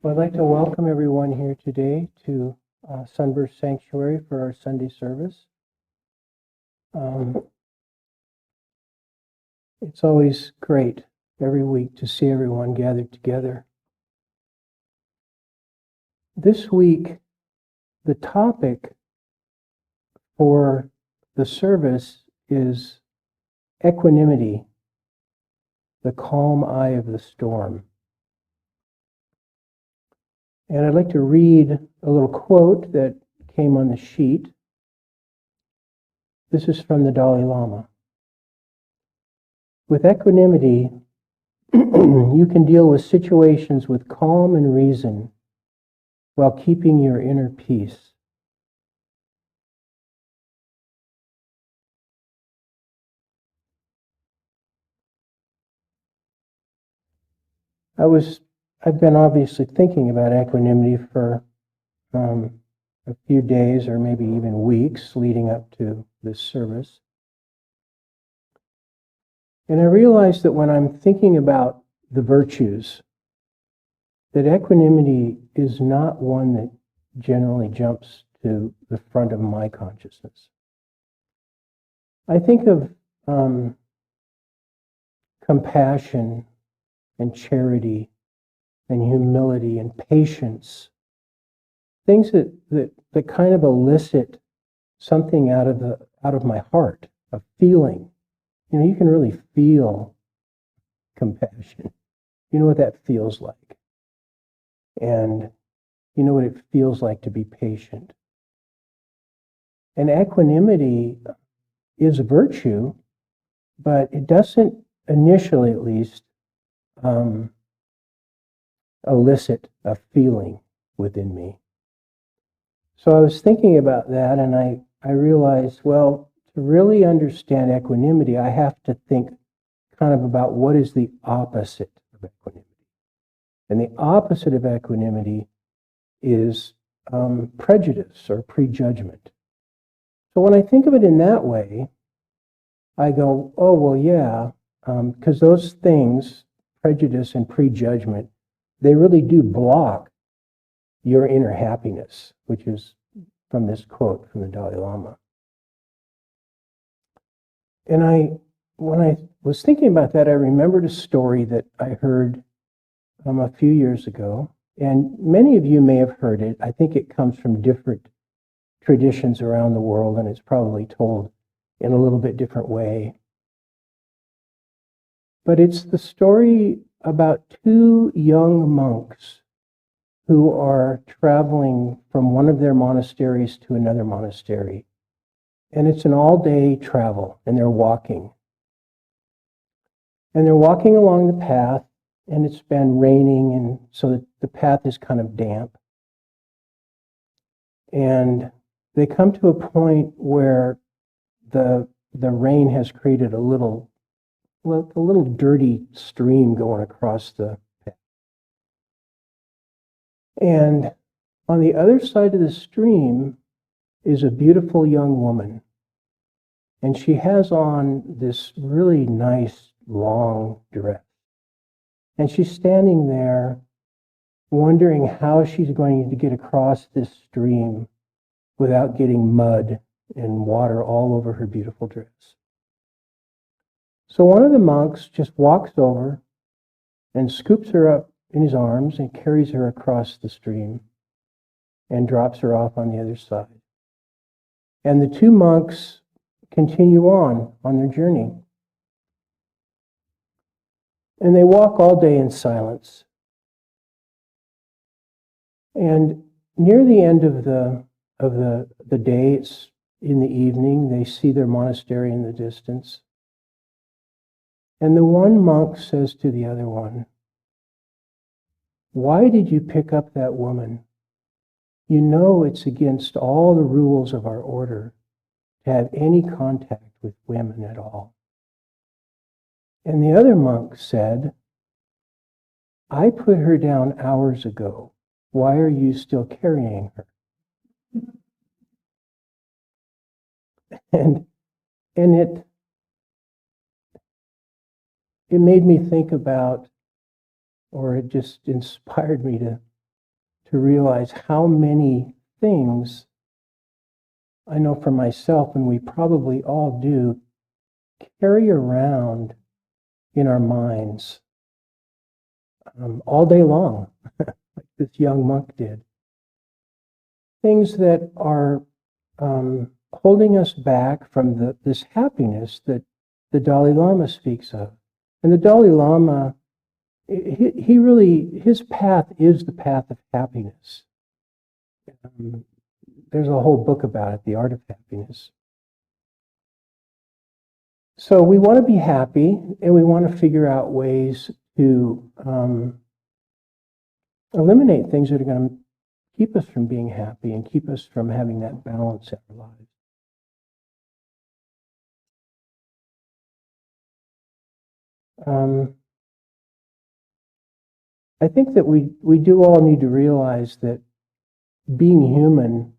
Well, I'd like to welcome everyone here today to Sunburst Sanctuary for our Sunday service. It's always great every week to see everyone gathered together. This week, the topic for the service is equanimity, the calm eye of the storm. And I'd like to read a little quote that came on the sheet. This is from the Dalai Lama. With equanimity, you can deal with situations with calm and reason while keeping your inner peace. I've been obviously thinking about equanimity for a few days or maybe even weeks leading up to this service. And I realized that when I'm thinking about the virtues, that equanimity is not one that generally jumps to the front of my consciousness. I think of compassion and charity and humility and patience, things that kind of elicit something out of my heart, a feeling. You know, you can really feel compassion. You know what that feels like. And you know what it feels like to be patient. And equanimity is a virtue, but it doesn't, initially at least, elicit a feeling within me. So I was thinking about that, and I realized, well, to really understand equanimity, I have to think kind of about what is the opposite of equanimity. And the opposite of equanimity is prejudice or prejudgment. So when I think of it in that way, I go, oh, well, yeah, because those things, prejudice and prejudgment, they really do block your inner happiness, which is from this quote from the Dalai Lama. And when I was thinking about that, I remembered a story that I heard a few years ago, and many of you may have heard it. I think it comes from different traditions around the world, and it's probably told in a little bit different way. But it's the story about two young monks who are traveling from one of their monasteries to another monastery. And it's an all-day travel, and they're walking. And they're walking along the path, and it's been raining, and so the path is kind of damp. And they come to a point where the rain has created a little dirty stream going across the path. And on the other side of the stream is a beautiful young woman. And she has on this really nice long dress. And she's standing there wondering how she's going to get across this stream without getting mud and water all over her beautiful dress. So one of the monks just walks over and scoops her up in his arms and carries her across the stream and drops her off on the other side. And the two monks continue on their journey. And they walk all day in silence. And near the end of the day, it's in the evening, they see their monastery in the distance. And the one monk says to the other one, "Why did you pick up that woman? You know it's against all the rules of our order to have any contact with women at all." And the other monk said, "I put her down hours ago. Why are you still carrying her?" And it made me think about, or it just inspired me to to realize how many things I know for myself, and we probably all do, carry around in our minds all day long, like this young monk did. Things that are holding us back from this happiness that the Dalai Lama speaks of. And the Dalai Lama, he really, his path is the path of happiness. There's a whole book about it, The Art of Happiness. So we want to be happy, and we want to figure out ways to eliminate things that are going to keep us from being happy and keep us from having that balance in our lives. I think that we do all need to realize that being human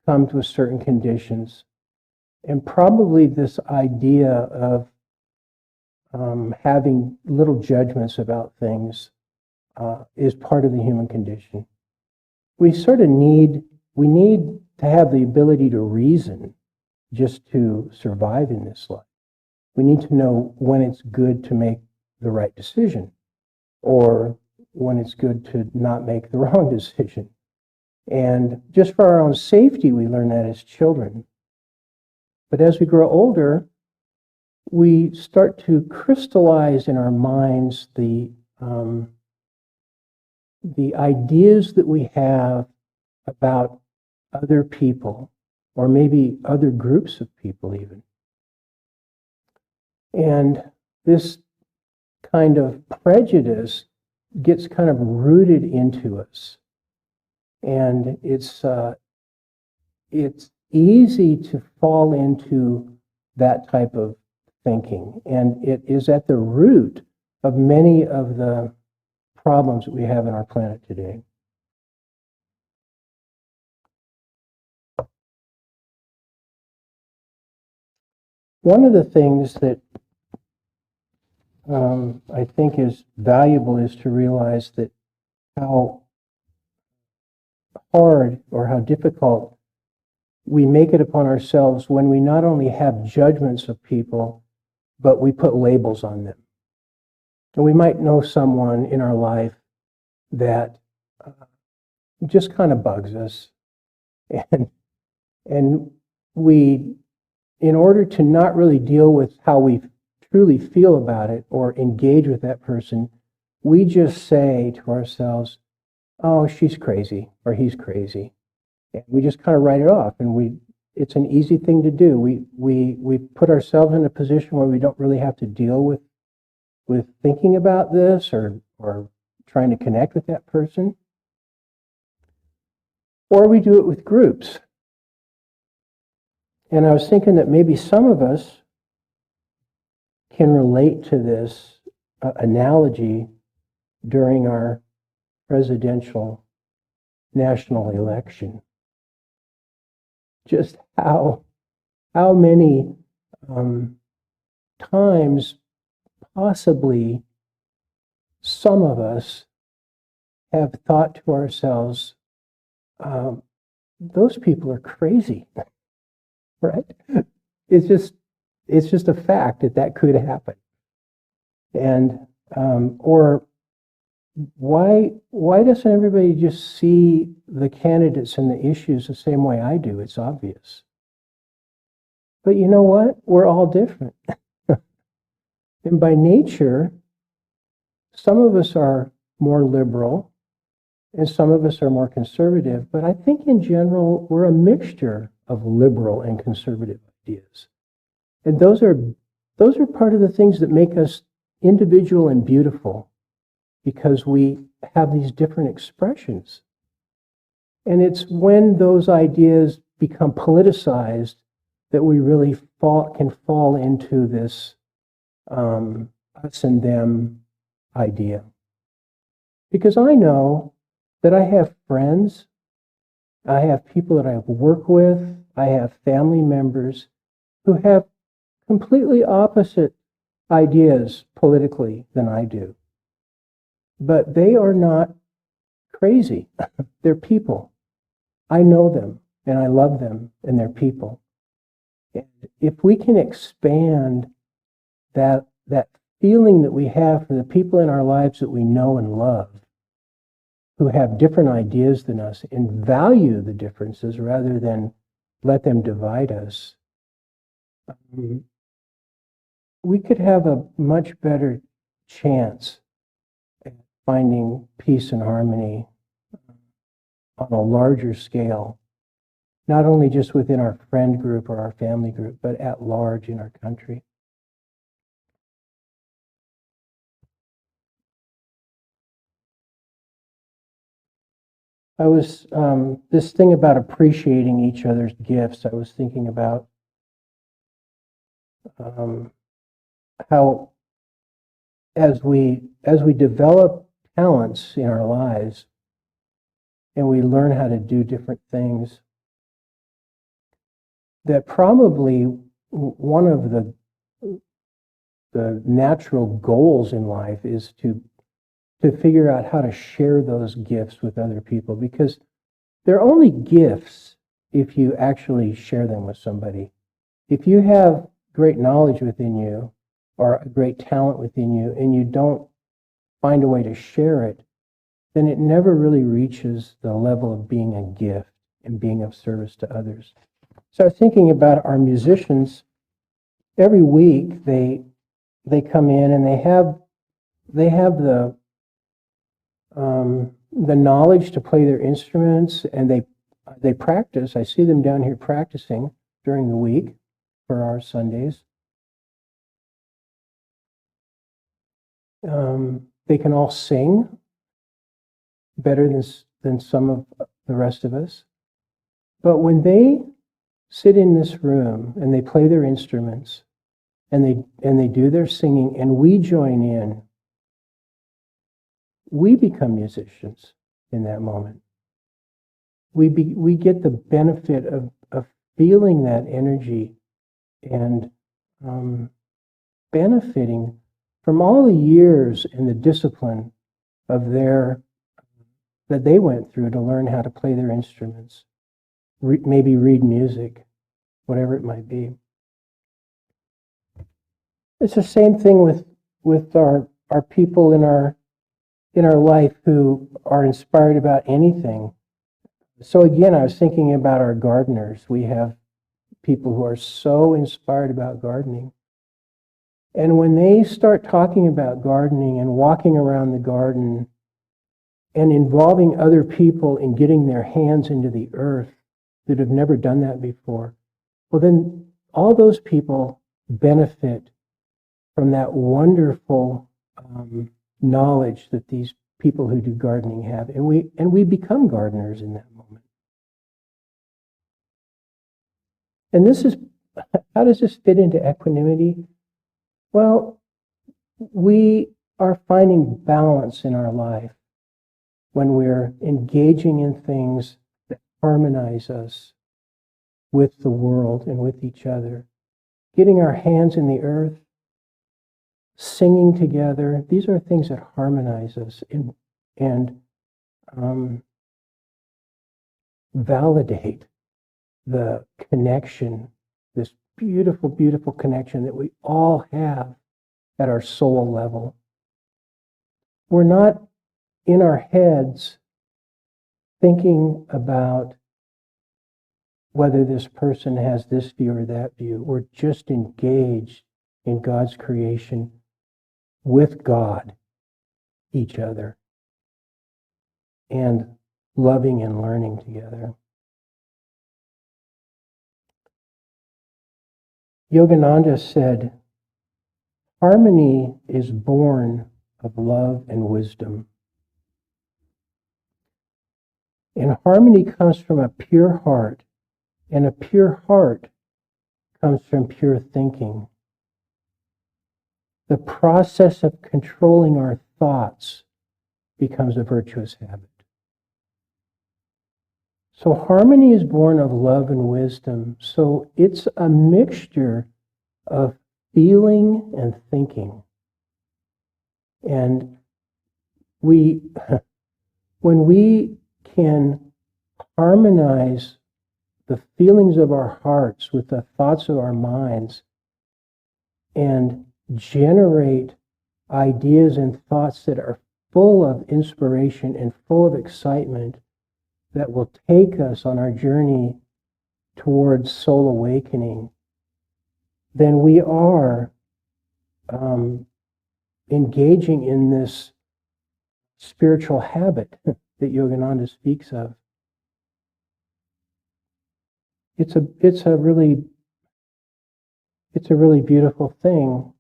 comes with certain conditions, and probably this idea of having little judgments about things is part of the human condition. We sort of need to have the ability to reason just to survive in this life. We need to know when it's good to make the right decision, or when it's good to not make the wrong decision. And just for our own safety, we learn that as children. But as we grow older, we start to crystallize in our minds the ideas that we have about other people, or maybe other groups of people even. And this kind of prejudice gets kind of rooted into us. And it's easy to fall into that type of thinking. And it is at the root of many of the problems that we have in our planet today. One of the things that I think is valuable is to realize that how hard or how difficult we make it upon ourselves when we not only have judgments of people, but we put labels on them. And we might know someone in our life that just kind of bugs us. And we, in order to not really deal with how we truly feel about it or engage with that person, we just say to ourselves, oh, she's crazy, or he's crazy. And we just kind of write it off, and it's an easy thing to do. We put ourselves in a position where we don't really have to deal with thinking about this or trying to connect with that person. Or we do it with groups. And I was thinking that maybe some of us can relate to this analogy during our presidential national election. Just how many times possibly some of us have thought to ourselves, those people are crazy, right? It's just a fact that could happen. And or why doesn't everybody just see the candidates and the issues the same way I do? It's obvious. But you know what? We're all different. And by nature, some of us are more liberal and some of us are more conservative. But I think in general, we're a mixture of liberal and conservative ideas. And those are part of the things that make us individual and beautiful, because we have these different expressions. And it's when those ideas become politicized that we really can fall into this us and them idea. Because I know that I have friends, I have people that I work with, I have family members who have completely opposite ideas politically than I do. But they are not crazy. They're people. I know them, and I love them, and they're people. And if we can expand that feeling that we have for the people in our lives that we know and love, who have different ideas than us, and value the differences rather than let them divide us, we could have a much better chance at finding peace and harmony on a larger scale, not only just within our friend group or our family group, but at large in our country. I was, this thing about appreciating each other's gifts, I was thinking about how as we develop talents in our lives and we learn how to do different things, that probably one of the natural goals in life is to figure out how to share those gifts with other people, because they're only gifts if you actually share them with somebody. If you have great knowledge within you or a great talent within you and you don't find a way to share it, then it never really reaches the level of being a gift and being of service to others. So I was thinking about our musicians. Every week they come in and they have the knowledge to play their instruments, and they practice. I see them down here practicing during the week for our Sundays. They can all sing better than some of the rest of us. But when they sit in this room and they play their instruments and they do their singing and we join in, we become musicians in that moment. We get the benefit of feeling that energy and benefiting from all the years and the discipline of that they went through to learn how to play their instruments, maybe read music, whatever it might be. It's the same thing with our people in our life who are inspired about anything. So again, I was thinking about our gardeners. We have people who are so inspired about gardening. And when they start talking about gardening and walking around the garden and involving other people in getting their hands into the earth that have never done that before, well, then all those people benefit from that wonderful knowledge that these people who do gardening have, and we become gardeners in that moment. And how does this fit into equanimity? Well, we are finding balance in our life when we're engaging in things that harmonize us with the world and with each other. Getting our hands in the earth, singing together, these are things that harmonize us and validate the connection, this beautiful, beautiful connection that we all have at our soul level. We're not in our heads thinking about whether this person has this view or that view. We're just engaged in God's creation with God, each other, and loving and learning together. Yogananda said, harmony is born of love and wisdom. And harmony comes from a pure heart, and a pure heart comes from pure thinking. The process of controlling our thoughts becomes a virtuous habit. So harmony is born of love and wisdom. So it's a mixture of feeling and thinking. And we when we can harmonize the feelings of our hearts with the thoughts of our minds and generate ideas and thoughts that are full of inspiration and full of excitement that will take us on our journey towards soul awakening, then we are engaging in this spiritual habit that Yogananda speaks of. It's a really beautiful thing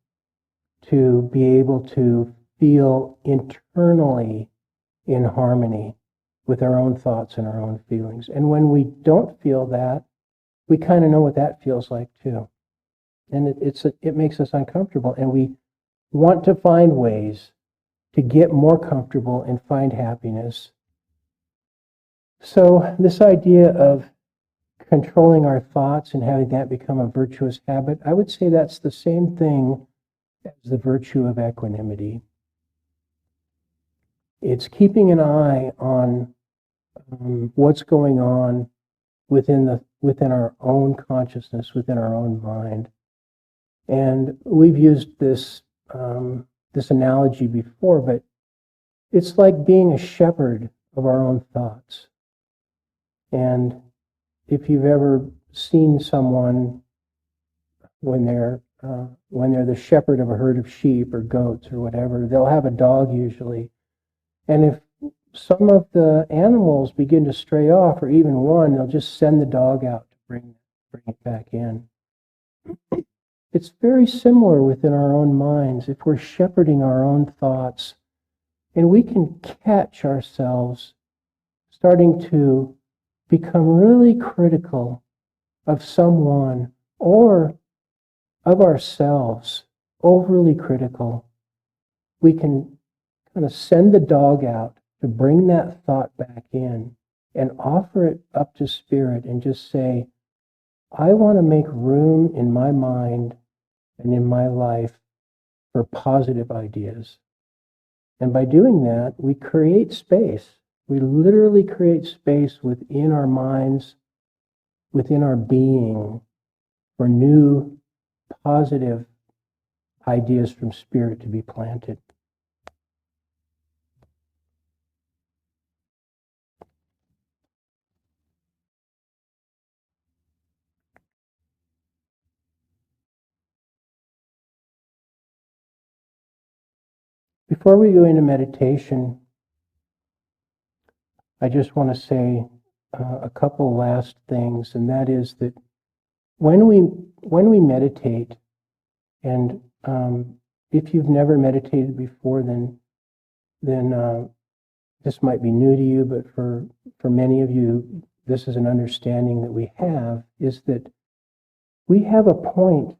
to be able to feel internally in harmony with our own thoughts and our own feelings. And when we don't feel that, we kind of know what that feels like too. And it makes us uncomfortable, and we want to find ways to get more comfortable and find happiness. So this idea of controlling our thoughts and having that become a virtuous habit, I would say that's the same thing as the virtue of equanimity. It's keeping an eye on what's going on within our own consciousness, within our own mind. And we've used this analogy before, but it's like being a shepherd of our own thoughts. And if you've ever seen someone when they're the shepherd of a herd of sheep or goats or whatever, they'll have a dog usually. And if some of the animals begin to stray off, or even one, they'll just send the dog out to bring it back in. It's very similar within our own minds. If we're shepherding our own thoughts, and we can catch ourselves starting to become really critical of someone or of ourselves, overly critical, we can kind of send the dog out to bring that thought back in and offer it up to Spirit and just say, I want to make room in my mind and in my life for positive ideas. And by doing that, we create space. We literally create space within our minds, within our being, for new positive ideas from Spirit to be planted. Before we go into meditation, I just want to say a couple last things, and that is that when we meditate, and if you've never meditated before, then this might be new to you, but for many of you, this is an understanding that we have, is that we have a point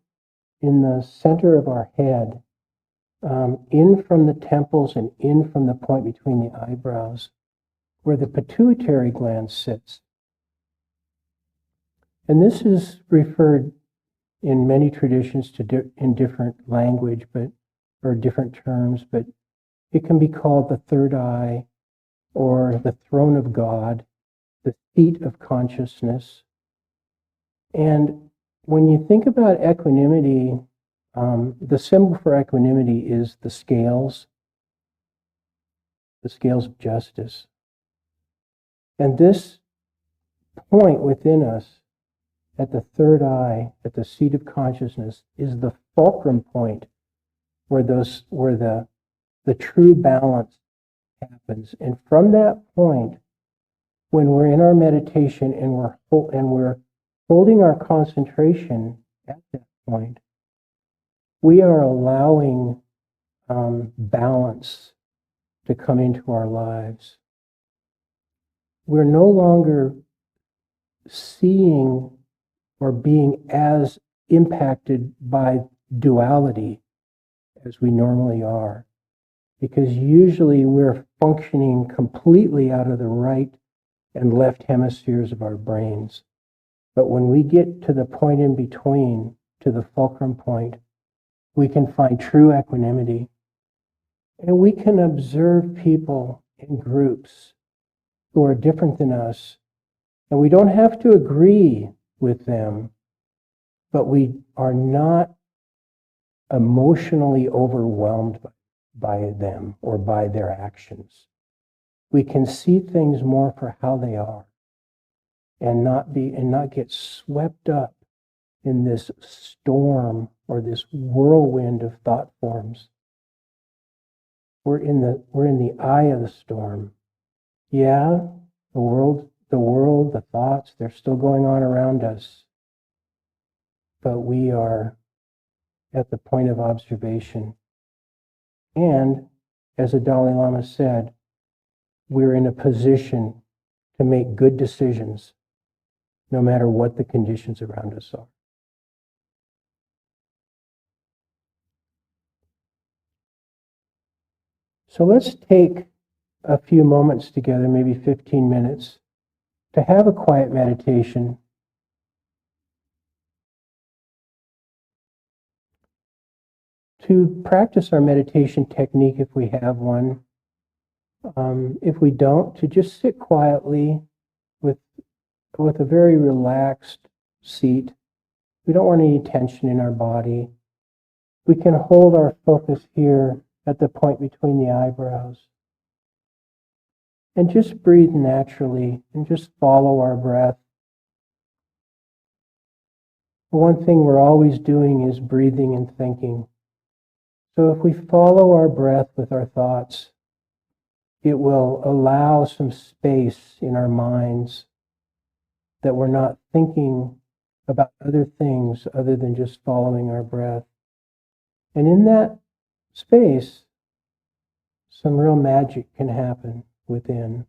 in the center of our head, in from the temples and in from the point between the eyebrows, where the pituitary gland sits. And this is referred in many traditions to in different language, or different terms, but it can be called the third eye, or the throne of God, the seat of consciousness. And when you think about equanimity, the symbol for equanimity is the scales of justice. And this point within us, at the third eye, at the seat of consciousness, is the fulcrum point where the true balance happens. And from that point, when we're in our meditation and we're holding our concentration at that point, we are allowing balance to come into our lives. We're no longer seeing or being as impacted by duality as we normally are, because usually we're functioning completely out of the right and left hemispheres of our brains. But when we get to the point in between, to the fulcrum point, we can find true equanimity. And we can observe people in groups who are different than us. And we don't have to agree with them, but we are not emotionally overwhelmed by them or by their actions. We can see things more for how they are and not get swept up in this storm or this whirlwind of thought forms. We're in the eye of the storm. Yeah, the world, the thoughts, they're still going on around us. But we are at the point of observation. And as the Dalai Lama said, we're in a position to make good decisions no matter what the conditions around us are. So let's take a few moments together, maybe 15 minutes, to have a quiet meditation. To practice our meditation technique if we have one. If we don't, to just sit quietly with a very relaxed seat. We don't want any tension in our body. We can hold our focus here at the point between the eyebrows. And just breathe naturally and just follow our breath. One thing we're always doing is breathing and thinking. So if we follow our breath with our thoughts, it will allow some space in our minds that we're not thinking about other things other than just following our breath. And in that space, some real magic can happen within.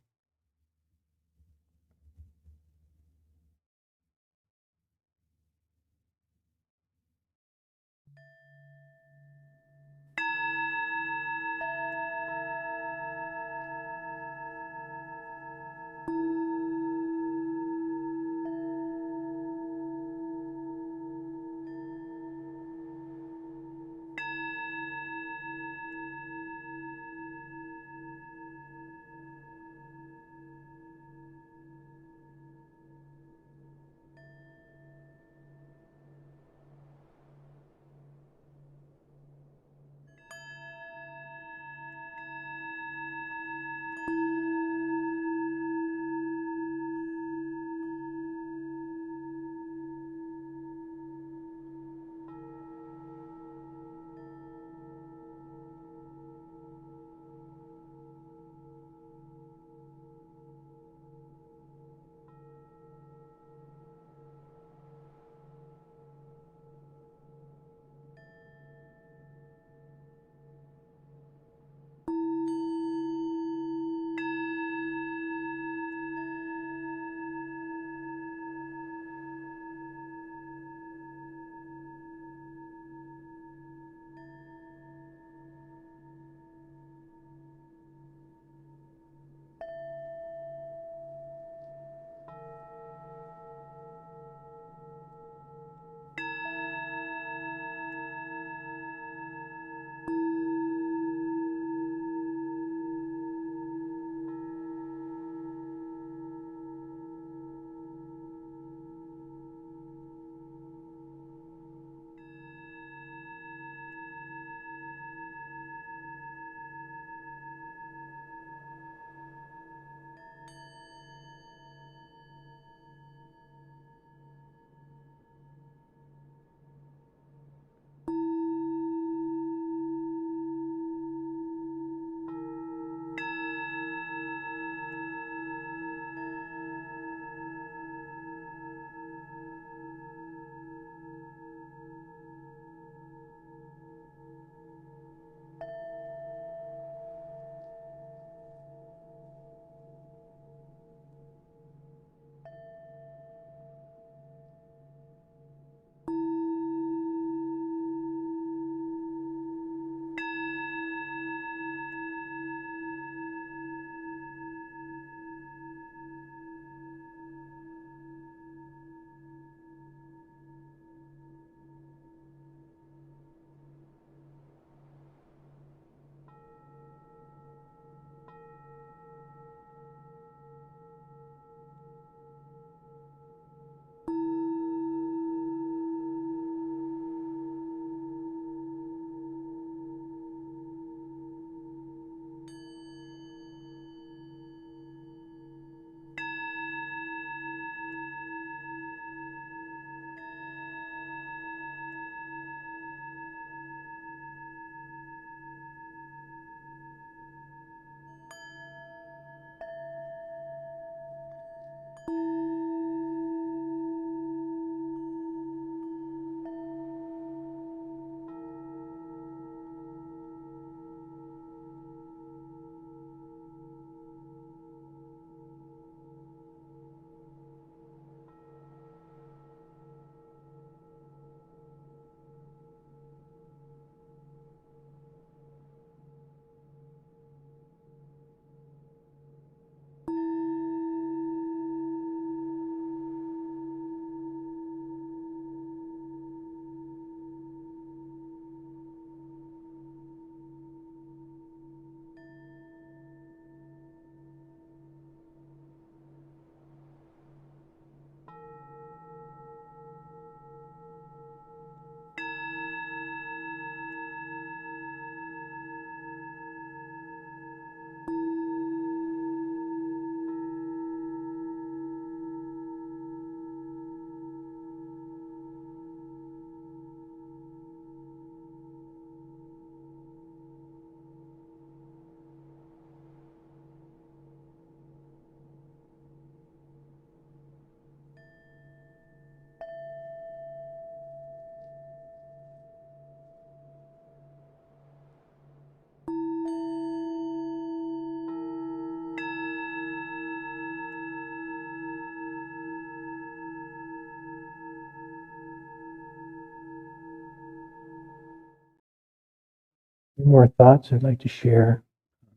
More thoughts I'd like to share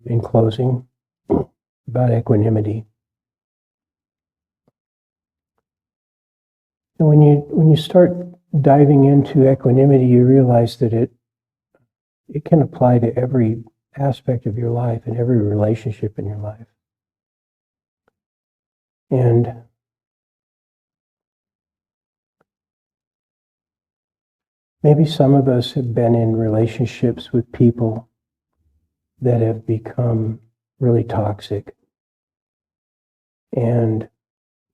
in closing about equanimity. And when you start diving into equanimity, you realize that it can apply to every aspect of your life and every relationship in your life. And maybe some of us have been in relationships with people that have become really toxic. And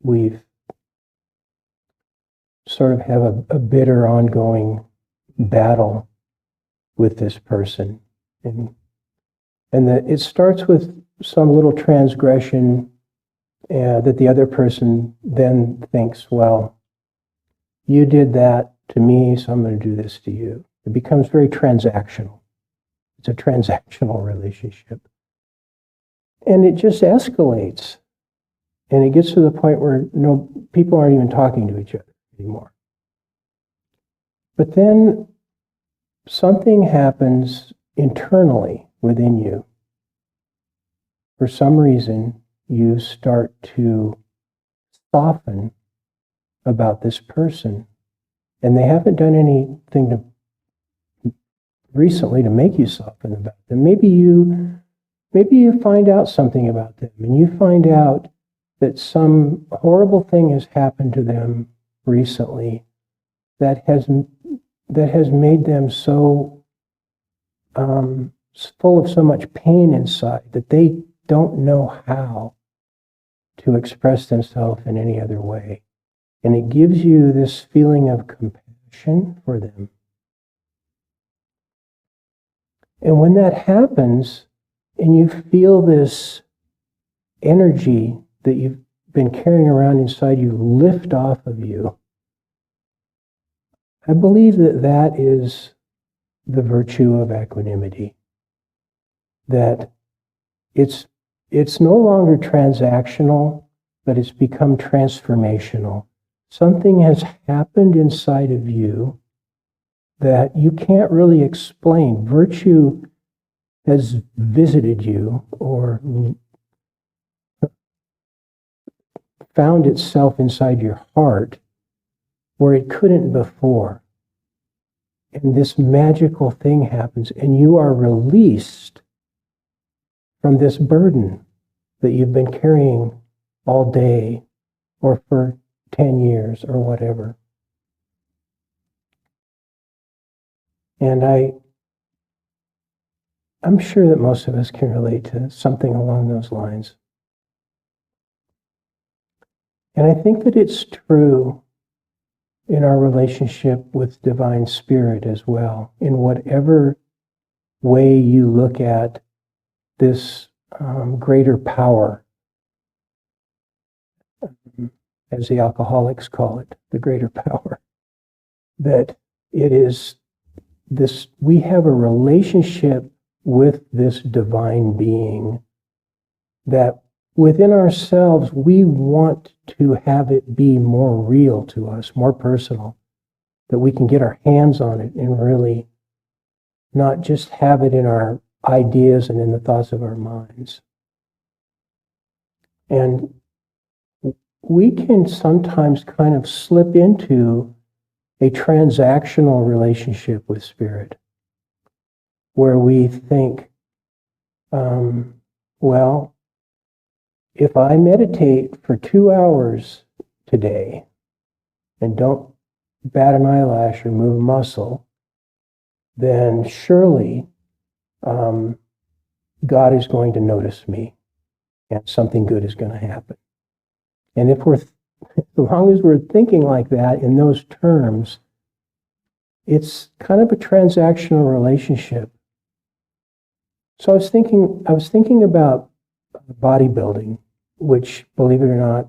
we've sort of have a bitter ongoing battle with this person. And that it starts with some little transgression that the other person then thinks, well, you did that to me, so I'm going to do this to you. It becomes very transactional. It's a transactional relationship. And it just escalates. And it gets to the point where people aren't even talking to each other anymore. But then something happens internally within you. For some reason, you start to soften about this person. And they haven't done anything recently to make you soften about them. Maybe you find out something about them, and you find out that some horrible thing has happened to them recently that has made them so full of so much pain inside that they don't know how to express themselves in any other way. And it gives you this feeling of compassion for them. And when that happens, and you feel this energy that you've been carrying around inside you lift off of you, I believe that is the virtue of equanimity. That it's no longer transactional, but it's become transformational. Something has happened inside of you that you can't really explain. Virtue has visited you or found itself inside your heart where it couldn't before. And this magical thing happens, and you are released from this burden that you've been carrying all day or for 10 years or whatever. And I'm sure that most of us can relate to something along those lines. And I think that it's true in our relationship with Divine Spirit as well, in whatever way you look at this greater power. as the alcoholics call it, the greater power. That it is this, we have a relationship with this divine being that within ourselves, we want to have it be more real to us, more personal, that we can get our hands on it and really not just have it in our ideas and in the thoughts of our minds. And we can sometimes kind of slip into a transactional relationship with spirit, where we think, well, if I meditate for 2 hours today and don't bat an eyelash or move a muscle, then surely God is going to notice me and something good is going to happen. And if as long as we're thinking like that in those terms, it's kind of a transactional relationship. So I was thinking about bodybuilding, which, believe it or not,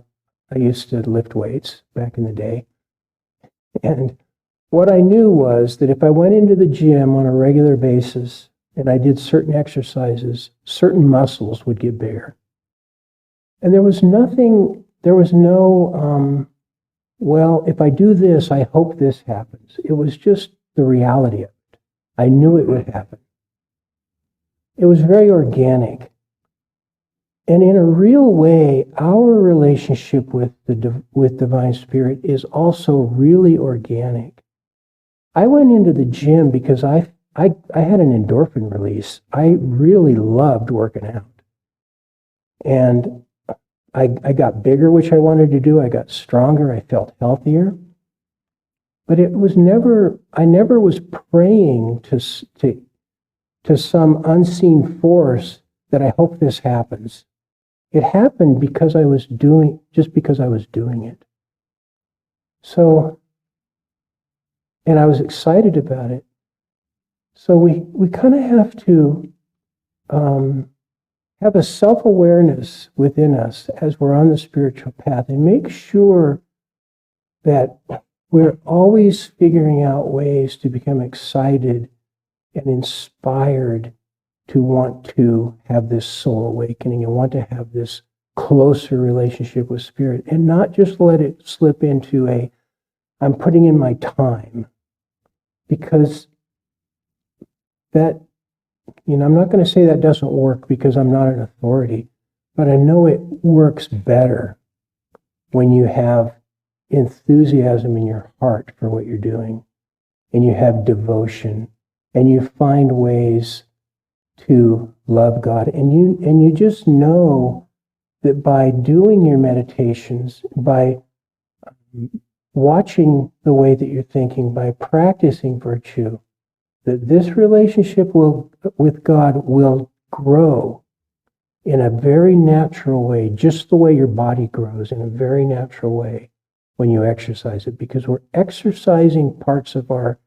I used to lift weights back in the day. And what I knew was that if I went into the gym on a regular basis and I did certain exercises, certain muscles would get bigger. And there was no, well, if I do this, I hope this happens. It was just the reality of it. I knew it would happen. It was very organic. And in a real way, our relationship with Divine Spirit is also really organic. I went into the gym because I had an endorphin release. I really loved working out. And I got bigger, which I wanted to do. I got stronger. I felt healthier. But it was I never was praying to some unseen force that I hope this happens. It happened because I was doing it. So, and I was excited about it. So we kind of have to have a self-awareness within us as we're on the spiritual path and make sure that we're always figuring out ways to become excited and inspired to want to have this soul awakening and want to have this closer relationship with spirit and not just let it slip into I'm putting in my time, because that, I'm not going to say that doesn't work because I'm not an authority, but I know it works better when you have enthusiasm in your heart for what you're doing and you have devotion and you find ways to love God, and you just know that by doing your meditations, by watching the way that you're thinking, by practicing virtue, that this relationship with God will grow in a very natural way, just the way your body grows in a very natural way when you exercise it, because we're exercising parts of our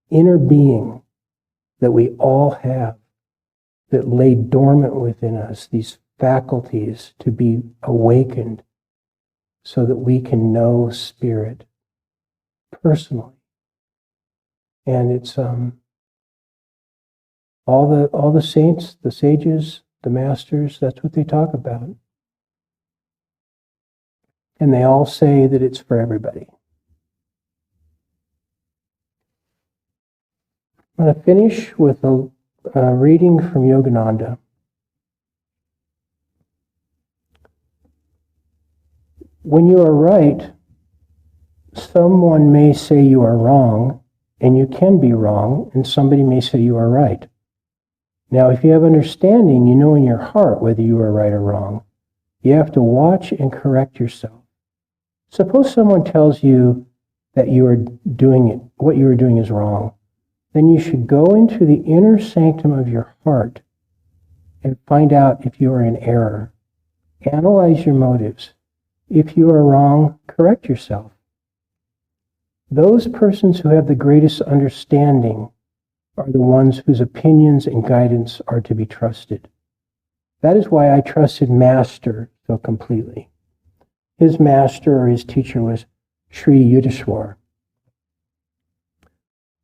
inner being that we all have, that lay dormant within us, these faculties to be awakened so that we can know spirit personally. And it's all the saints, the sages, the masters, that's what they talk about. And they all say that it's for everybody. I'm going to finish with a reading from Yogananda. When you are right, someone may say you are wrong, and you can be wrong, and somebody may say you are right. Now, if you have understanding, you know in your heart whether you are right or wrong. You have to watch and correct yourself. Suppose someone tells you that you are doing it, what you are doing is wrong. Then you should go into the inner sanctum of your heart and find out if you are in error. Analyze your motives. If you are wrong, correct yourself. Those persons who have the greatest understanding are the ones whose opinions and guidance are to be trusted. That is why I trusted Master so completely. his master or his teacher was Sri Yudhishthira.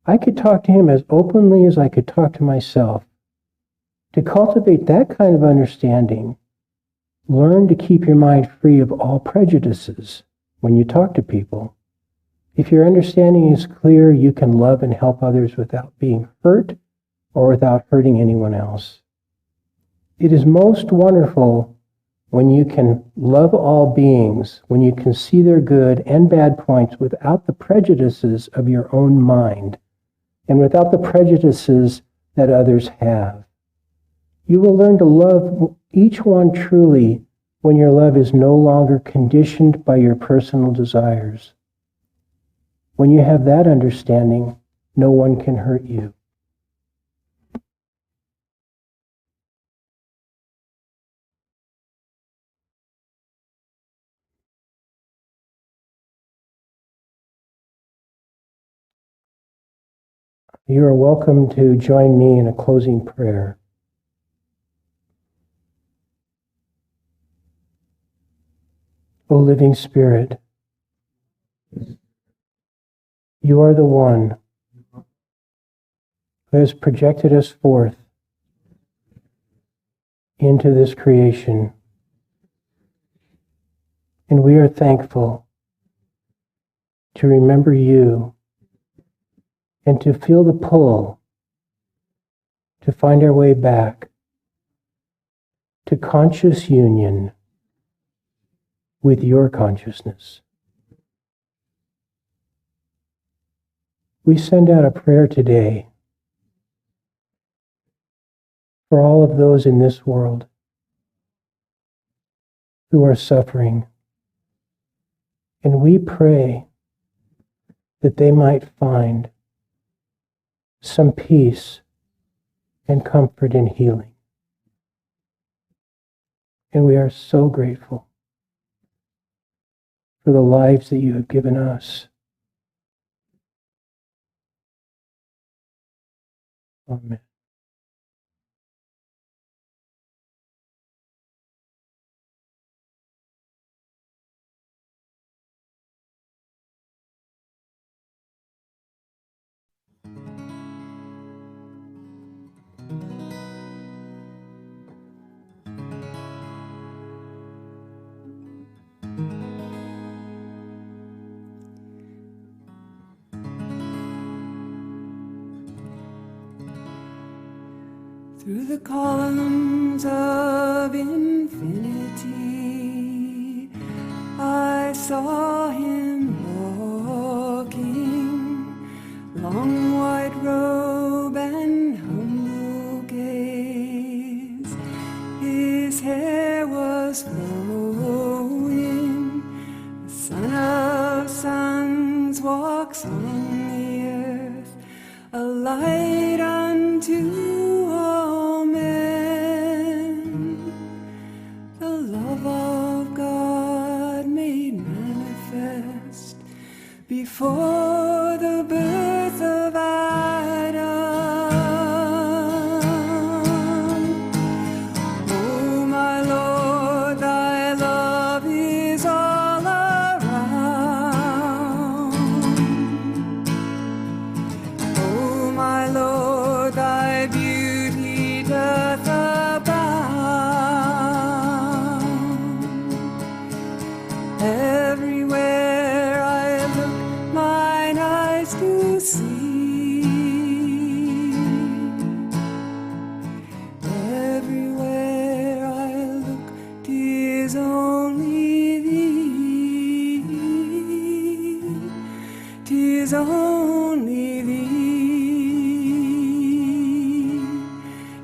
I could talk to him as openly as I could talk to myself. To cultivate that kind of understanding, learn to keep your mind free of all prejudices when you talk to people. If your understanding is clear, you can love and help others without being hurt or without hurting anyone else. It is most wonderful when you can love all beings, when you can see their good and bad points without the prejudices of your own mind and without the prejudices that others have. You will learn to love each one truly when your love is no longer conditioned by your personal desires. When you have that understanding, no one can hurt you. You are welcome to join me in a closing prayer. O living Spirit, you are the one who has projected us forth into this creation. And we are thankful to remember you and to feel the pull to find our way back to conscious union with your consciousness. We send out a prayer today for all of those in this world who are suffering. And we pray that they might find some peace and comfort and healing. And we are so grateful for the lives that you have given us. Amen. Through the columns of infinity, I saw him walking, long white robe and humble gaze. His hair was flowing, the son of suns walks on the earth, a light unto before the birth of Adam. Oh, my Lord, thy love is all around. Oh, my Lord, thy beauty doth abound. Everywhere I look, mine eyes do see. Everywhere I look, 'tis only thee. 'Tis only thee.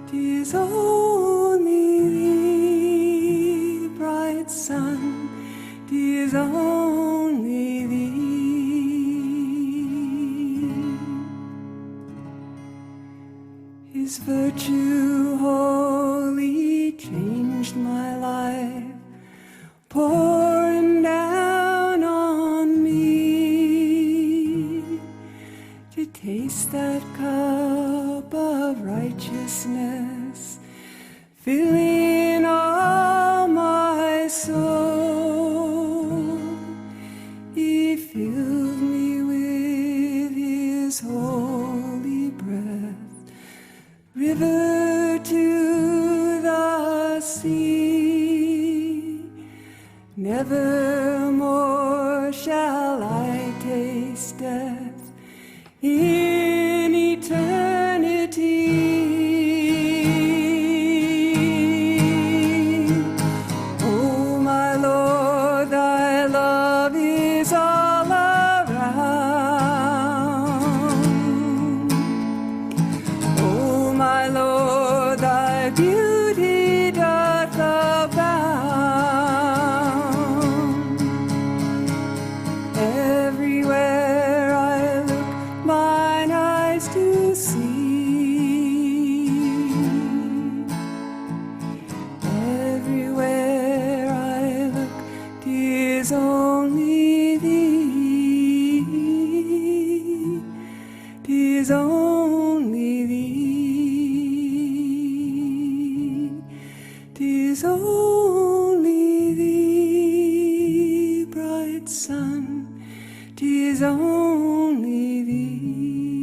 'Tis only thee, bright sun. 'Tis only thee. His virtue wholly changed my life, pouring down on me to taste that cup of righteousness, filling all my soul. shall I taste death in eternity. Oh, my Lord, thy love is all around. Oh, my Lord, thy beauty doth abound. Everywhere I look, mine eyes do see. Everywhere I look, 'tis only thee. 'Tis only thee. 'Tis only thee, bright sun. 'Tis only thee.